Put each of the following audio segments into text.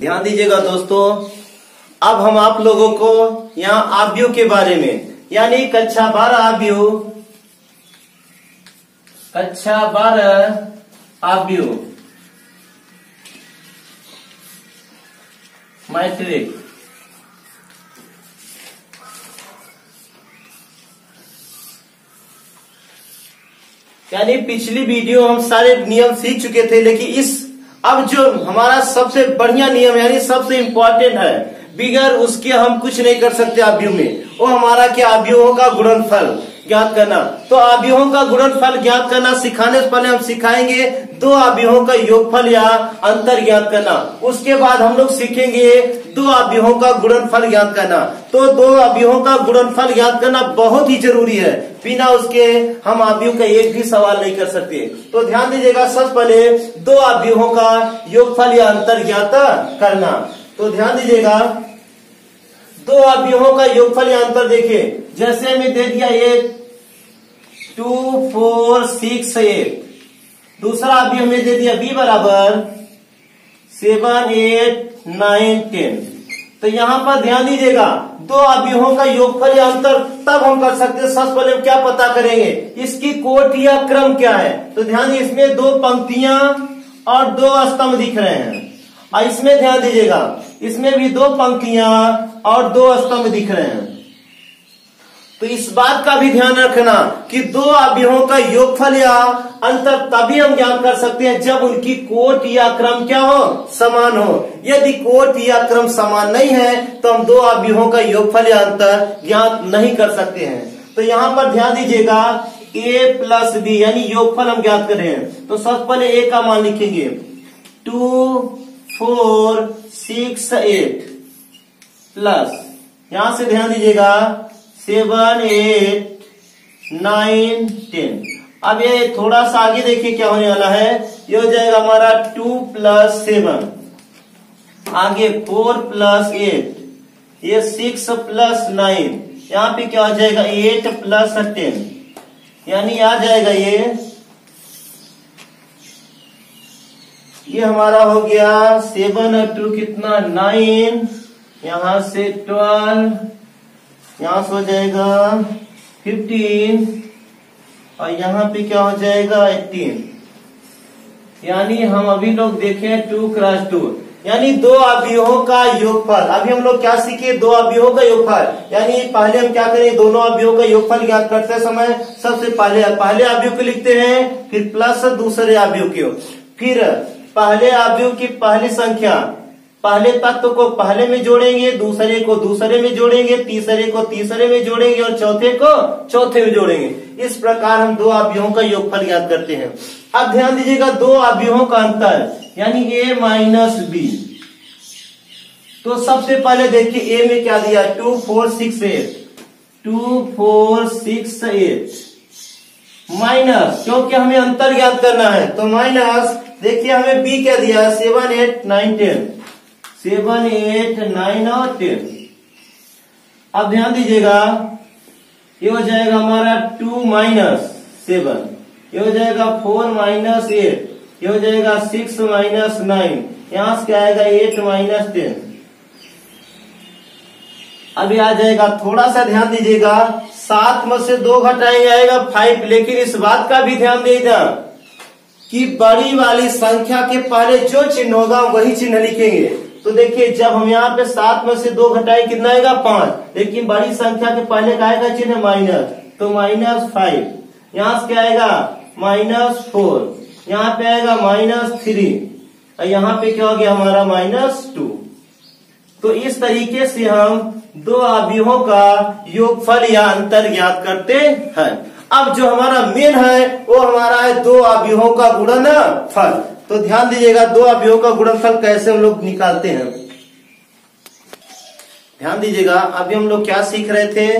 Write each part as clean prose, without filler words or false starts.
ध्यान दीजिएगा दोस्तों, अब हम आप लोगों को यहाँ आव्यूह के बारे में यानी कक्षा 12 आव्यूह, कक्षा 12 आव्यूह मैट्रिक यानी पिछली वीडियो हम सारे नियम सीख चुके थे, लेकिन अब जो हमारा सबसे बढ़िया नियम यानी सबसे इम्पोर्टेंट है, बिगर उसके हम कुछ नहीं कर सकते आव्यूह में, वो हमारा क्या आव्यूहों का गुणनफल ज्ञात करना। तो आव्यूहों का गुणनफल ज्ञात करना सिखाने से पहले हम सिखाएंगे दो आव्यूहों का योगफल या अंतर ज्ञात करना। उसके बाद हम लोग सीखेंगे दो आव्यूहों का गुणनफल ज्ञात करना। तो दो आव्यूहों का गुणनफल ज्ञात करना बहुत ही जरूरी है, बिना उसके हम आव्यूह का एक भी सवाल नहीं कर सकते। तो ध्यान दीजिएगा, सबसे पहले दो आव्यूहों का योगफल या अंतर ज्ञात करना। तो ध्यान दीजिएगा, दो आव्यूहों का योगफल या अंतर देखिए, जैसे हमें दे दिया 2 4 6 8, दूसरा आव्यूह हमें दे दिया b बराबर 7 8 9 10। तो यहाँ पर ध्यान दीजिएगा, दो आव्यूहों का योगफल या अंतर तब हम कर सकते हैं, सबसे पहले हम क्या पता करेंगे, इसकी कोट या क्रम क्या है। तो ध्यान दीजिए, इसमें दो पंक्तियां और दो स्तंभ दिख रहे हैं, और इसमें ध्यान दीजिएगा, इसमें भी दो पंक्तियां और दो स्तंभ दिख रहे हैं। तो इस बात का भी ध्यान रखना कि दो आव्यूहों का योगफल या अंतर तभी हम ज्ञात कर सकते हैं जब उनकी कोट या क्रम क्या हो, समान हो। यदि कोट या क्रम समान नहीं है तो हम दो आव्यूहों का योगफल या अंतर ज्ञात नहीं कर सकते हैं। तो यहाँ पर ध्यान दीजिएगा, a प्लस बी यानी योगफल हम ज्ञात कर रहे हैं। तो सबसे पहले a का मान लिखेंगे 2 4 6 8 प्लस, यहां से ध्यान दीजिएगा 7 8 9 10। अब ये थोड़ा सा आगे देखिए क्या होने वाला है, ये हो जाएगा हमारा 2 प्लस 7, आगे 4 प्लस 8, ये 6 प्लस 9, यहाँ पे क्या हो जाएगा 8 प्लस 10, यानी आ जाएगा ये हमारा हो गया 7 और 2 कितना 9, यहां से 12, यहां से हो जाएगा 15, और यहाँ पे क्या हो जाएगा 18। यानी हम अभी लोग देखें 2 क्रॉस 2 यानी दो आव्यूहों का योगफल। अभी हम लोग क्या सीखे, दो आव्यूहों का योगफल, यानी पहले हम क्या करें, दोनों आव्यूहों का योगफल ज्ञात करते समय सबसे पहले आव्यूह को लिखते हैं, फिर प्लस दूसरे आव्यूह को, फिर पहले आव्यूह की पहली संख्या पहले तत्व को पहले में जोड़ेंगे, दूसरे को दूसरे में जोड़ेंगे, तीसरे को तीसरे में जोड़ेंगे और चौथे को चौथे में जोड़ेंगे। इस प्रकार हम दो आव्यूहों का योगफल ज्ञात करते हैं। अब ध्यान दीजिएगा, दो आव्यूहों का अंतर यानी a माइनस बी। तो सबसे पहले देखिए a में क्या दिया 2 4 6 8, 2 4 6 8 माइनस, क्योंकि हमें अंतर ज्ञात करना है तो माइनस, देखिए हमें b क्या दिया 7 8 9 10, 7 8 9 और 10। अब ध्यान दीजिएगा, ये हो जाएगा हमारा 2 माइनस 7, ये हो जाएगा 4 माइनस 8, ये हो जाएगा 6 माइनस 9, यहां से क्या आएगा 8 माइनस 10। अभी आ जाएगा, थोड़ा सा ध्यान दीजिएगा, 7 में से 2 घटाएंगे आएगा 5, लेकिन इस बात का भी ध्यान दीजिएगा कि बड़ी वाली संख्या के पहले जो चिन्ह होगा वही चिन्ह लिखेंगे। तो देखिए, जब हम यहाँ पे 7 में से 2 घटाएं कितना आएगा 5, लेकिन बड़ी संख्या के पहले का आएगा चिन्ह माइनस, तो -5, यहाँ से क्या आएगा -4, यहाँ पे आएगा -3, और यहाँ पे क्या हो गया हमारा -2। तो इस तरीके से हम दो आव्यूहों का योगफल या अंतर ज्ञात करते हैं। अब जो हमारा मेन है वो हमारा है दो आव्यूहों का गुणनफल। तो ध्यान दीजिएगा, दो आव्यूहों का गुणनफल कैसे हम लोग निकालते हैं। ध्यान दीजिएगा, अभी हम लोग क्या सीख रहे थे,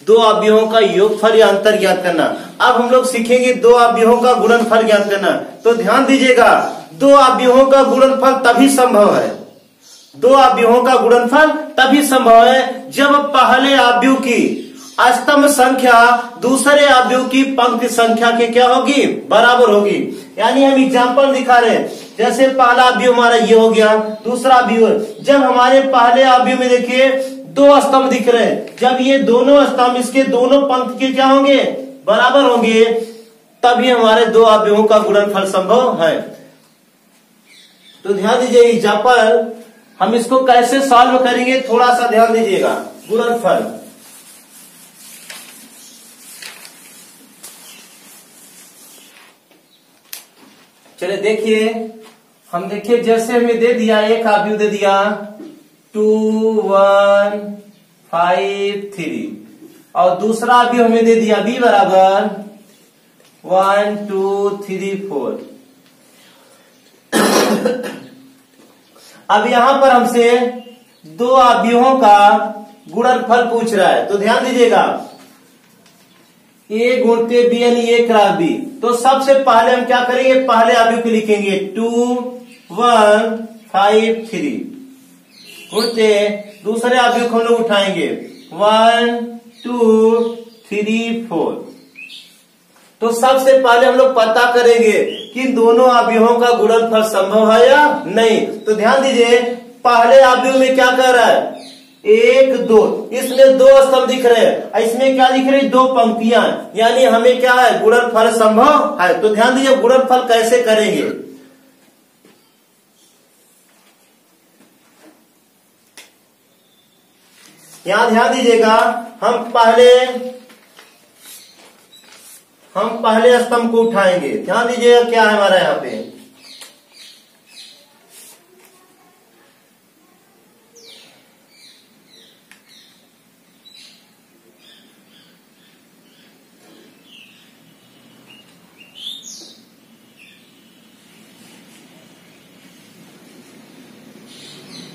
दो आव्यूहों का योगफल या अंतर ज्ञात करना। अब हम लोग सीखेंगे दो आव्यूहों का गुणनफल ज्ञात करना। तो ध्यान दीजिएगा, दो आव्यूहों का गुणनफल तभी संभव है, दो आव्यूहों का गुणनफल तभी संभव है जब पहले आव्यूह की स्तंभ संख्या दूसरे आव्यूह की पंक्ति संख्या के क्या होगी, बराबर होगी। यानी हम एग्जाम्पल दिखा रहे हैं, जैसे पहला अवयव हमारा ये हो गया, दूसरा अवयव, जब हमारे पहले अवयव में देखिए दो स्तंभ दिख रहे हैं, जब ये दोनों स्तंभ इसके दोनों पंक्ति के क्या होंगे, बराबर होंगे, तभी हमारे दो अवयवों का गुणनफल संभव है। तो ध्यान दीजिए एग्जाम्पल, हम इसको कैसे सॉल्व करेंगे थोड़ा सा ध्यान दीजिएगा। गुणनफल, चलिए देखिए, हम देखिए जैसे हमें दे दिया एक अवयव दे दिया 2 1 5 3 और दूसरा अवयव हमें दे दिया b बराबर 1 2 3 4। अब यहां पर हमसे दो अवयवों का गुणनफल पूछ रहा है, तो ध्यान दीजिएगा ए गुणते बी यानी ए क्रॉस बी। तो सबसे पहले हम क्या करेंगे, पहले अवयव को लिखेंगे 2 1 5 3 गुणते दूसरे अवयव को हम लोग उठाएंगे 1 2 3 4। तो सबसे पहले हम लोग पता करेंगे कि दोनों अवयवों का गुणनफल संभव है या नहीं। तो ध्यान दीजिए पहले अवयव में क्या कर रहा है 1 2, इसमें दो स्तंभ दिख रहे हैं, इसमें क्या दिख रही, दो पंक्तियां, यानी हमें क्या है गुणनफल संभव है। तो ध्यान दीजिए गुणनफल कैसे करेंगे। यहां ध्यान दीजिएगा, हम पहले स्तंभ को उठाएंगे। ध्यान दीजिएगा क्या है हमारा यहाँ पे,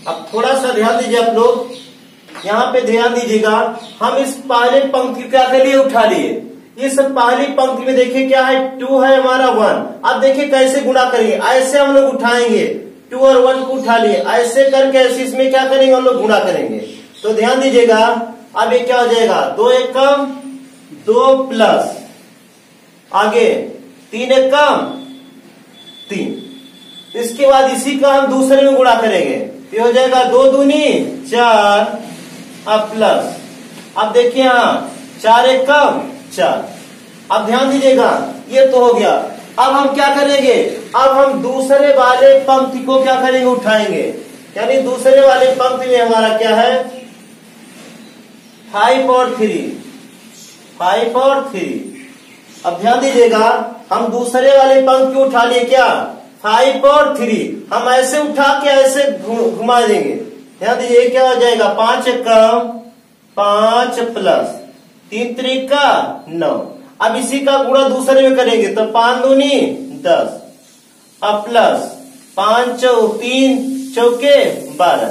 अब थोड़ा सा ध्यान दीजिए आप लोग, यहाँ पे ध्यान दीजिएगा, हम इस पहले पंक्ति क्या के लिए उठा लिए, इस पहली पंक्ति में देखिए क्या है 2 है हमारा 1। अब देखिए कैसे गुणा करेंगे, ऐसे हम लोग उठाएंगे 2 और 1 को उठा लिए, ऐसे करके ऐसे इसमें क्या करेंगे हम लोग गुणा करेंगे। तो ध्यान दीजिएगा अब ये क्या हो जाएगा 2 1 कम 2 प्लस आगे 3 1 कम 3। इसके बाद इसी का हम दूसरे में गुणा करेंगे, ये हो जाएगा 2 दूनी 4 अब प्लस, अब देखिए यहाँ 4 1 कम 4। अब ध्यान दीजिएगा ये तो हो गया। अब हम क्या करेंगे, अब हम दूसरे वाले पंक्ति को क्या करेंगे उठाएंगे, यानी दूसरे वाले पंक्ति में हमारा क्या है 5 और 3। अब ध्यान दीजिएगा हम दूसरे वाले पंक्ति को उठा लिए क्या 5 और 3, हम ऐसे उठा के ऐसे घुमा देंगे। ध्यान दीजिए क्या हो जाएगा 5 1 कम 5 प्लस 3 3 का 9। अब इसी का गुणा दूसरे में करेंगे तो 5 दूनी 10 अब प्लस 5 3 चौके 12।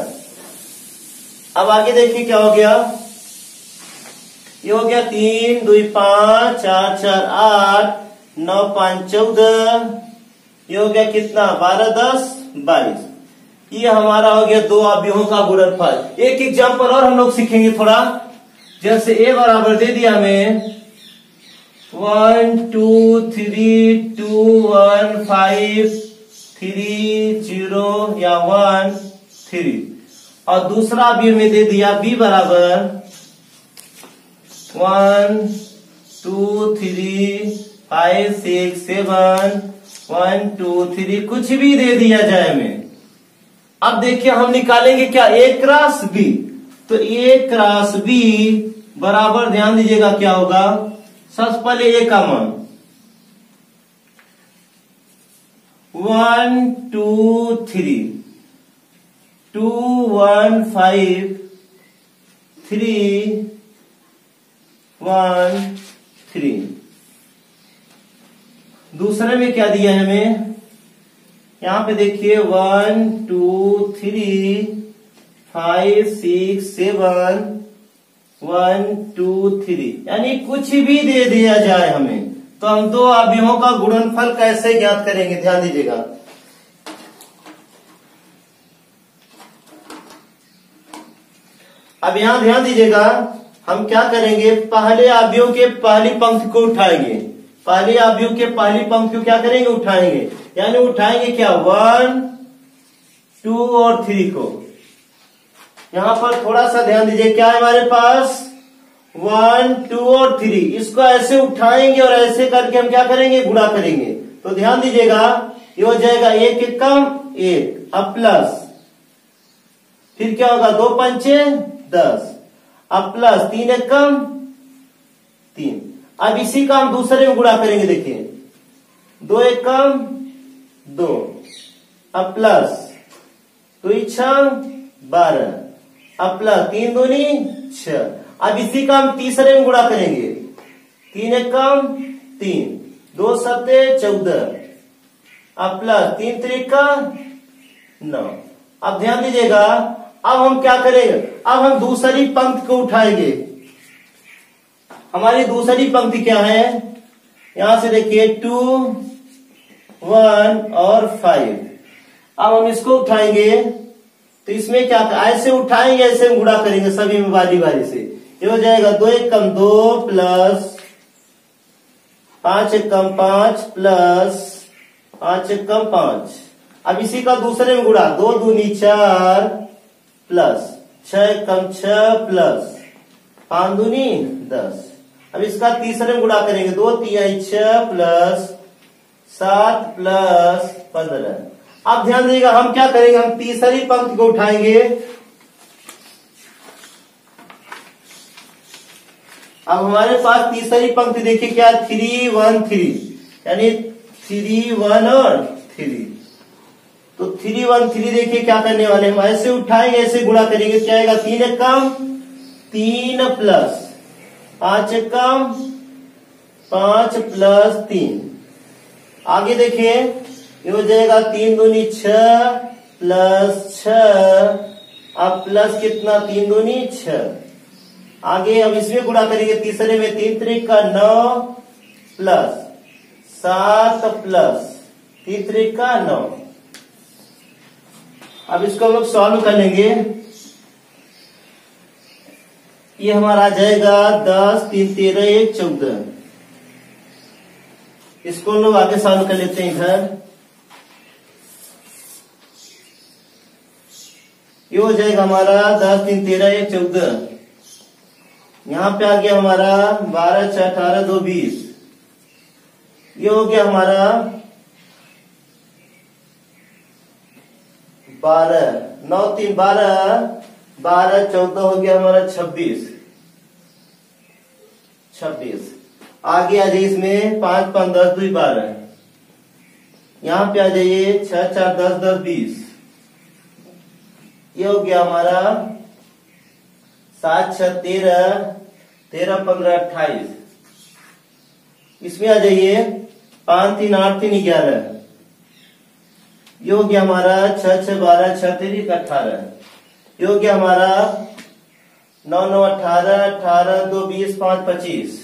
अब आगे देखिए क्या हो गया, ये हो गया 3 2 5 4 4 8 9 5 14, ये हो गया कितना 12 10 22। ये हमारा हो गया दो अवयवों का गुणनफल। एक एग्जाम्पल और हम लोग सीखेंगे थोड़ा, जैसे ए बराबर दे दिया हमें 1 2 3 2 1 5 3 0 या 1 3 और दूसरा अवयव में दे दिया b बराबर 1 2 3 5 6 7 1 2 3 कुछ भी दे दिया जाए हमें। अब देखिए हम निकालेंगे क्या a क्रॉस b, तो a क्रॉस b बराबर ध्यान दीजिएगा क्या होगा, सबसे पहले a का मान 1 2 3 2 1 5 3 1 3। दूसरे में क्या दिया है हमें, यहां पे देखिए 1 2 3 5 6 7 1 2 3, यानी कुछ भी दे दिया जाए हमें तो हम दो अवयवों का गुणनफल कैसे ज्ञात करेंगे। ध्यान दीजिएगा अब यहां ध्यान दीजिएगा हम क्या करेंगे, पहले अवयव के पहली पंक्ति को उठाएंगे, पहली अवयव के पहली पंक्ति को क्या करेंगे, उठाएंगे। यानी उठाएंगे क्या, 1, 2 और 3 को। यहां पर थोड़ा सा ध्यान दीजिए, क्या है हमारे पास, 1, 2 और 3। इसको ऐसे उठाएंगे और ऐसे करके हम क्या करेंगे, गुणा करेंगे। तो ध्यान दीजिएगा, ये हो जाएगा 1 एक कम 1, अब प्लस, फिर क्या होगा, 2 पंचे 10, अब प्लस 3 एक कम 3। अब इसी का हम दूसरे में गुणा करेंगे। देखिए 2 एक कम 2, अब प्लस 2 6 12, अब प्लस 3 दूनी 6। अब इसी का हम तीसरे में गुणा करेंगे। 3 एक कम 3, 2 सत्ते 14, अब प्लस 3 त्रिक का 9। अब ध्यान दीजिएगा, अब हम क्या करेंगे, अब हम दूसरी पंक्ति को उठाएंगे। हमारी दूसरी पंक्ति क्या है, यहां से देखिए 2, 1 और 5। अब हम इसको उठाएंगे, तो इसमें क्या, ऐसे उठाएंगे, ऐसे हम गुणा करेंगे सभी में बारी बारी से। ये हो जाएगा 2 एक कम 2 प्लस 5 एक कम 5 प्लस 5 एक कम 5। अब इसी का दूसरे में गुणा, 2 दूनी 4 प्लस 6 एक कम 6 प्लस 5 दूनी 10। अब इसका तीसरे में गुणा करेंगे, 2 3 6 प्लस 7 प्लस 15। अब ध्यान दीजिएगा, हम क्या करेंगे, हम तीसरी पंक्ति को उठाएंगे। अब हमारे पास तीसरी पंक्ति देखिए क्या, 3 1 3, यानी 3 1 और 3। तो 3 1 3 देखिए क्या करने वाले हम, ऐसे उठाएंगे, ऐसे गुणा करेंगे। क्या आएगा, 3 एक कम 3 प्लस 5 एक कम 5 प्लस 3। आगे देखिए, ये हो जाएगा 3 दूनी 6 प्लस 6, अब प्लस कितना, 3 दूनी 6। आगे अब इसमें गुणा करेंगे तीसरे में, 3 त्रिक का 9 प्लस 7 प्लस 3 त्रिक का 9। अब इसको हम लोग सॉल्व कर लेंगे। ये हमारा आ जाएगा 10 3 13 1 14। इसको हम लोग आगे सॉल्व कर लेते हैं इधर। ये हो जाएगा हमारा 10 3 13 1 14। यहां पे आ गया हमारा 12 6 18 2 20। ये हो गया हमारा 12 9 3 12 12 14 हो गया हमारा 26। आगे आ जाइए इसमें 5 5 10 2 12। यहां पे आ जाइए 6 4 10 10 20। ये हो गया हमारा 7 6 13 13 15 28। इसमें आ जाइए 5 3 8 3 11। ये हो गया हमारा 6 6 12 6 3 18। ये हो गया हमारा 9 9 18 18 2 20 5 25।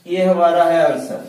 ये हमारा है आंसर।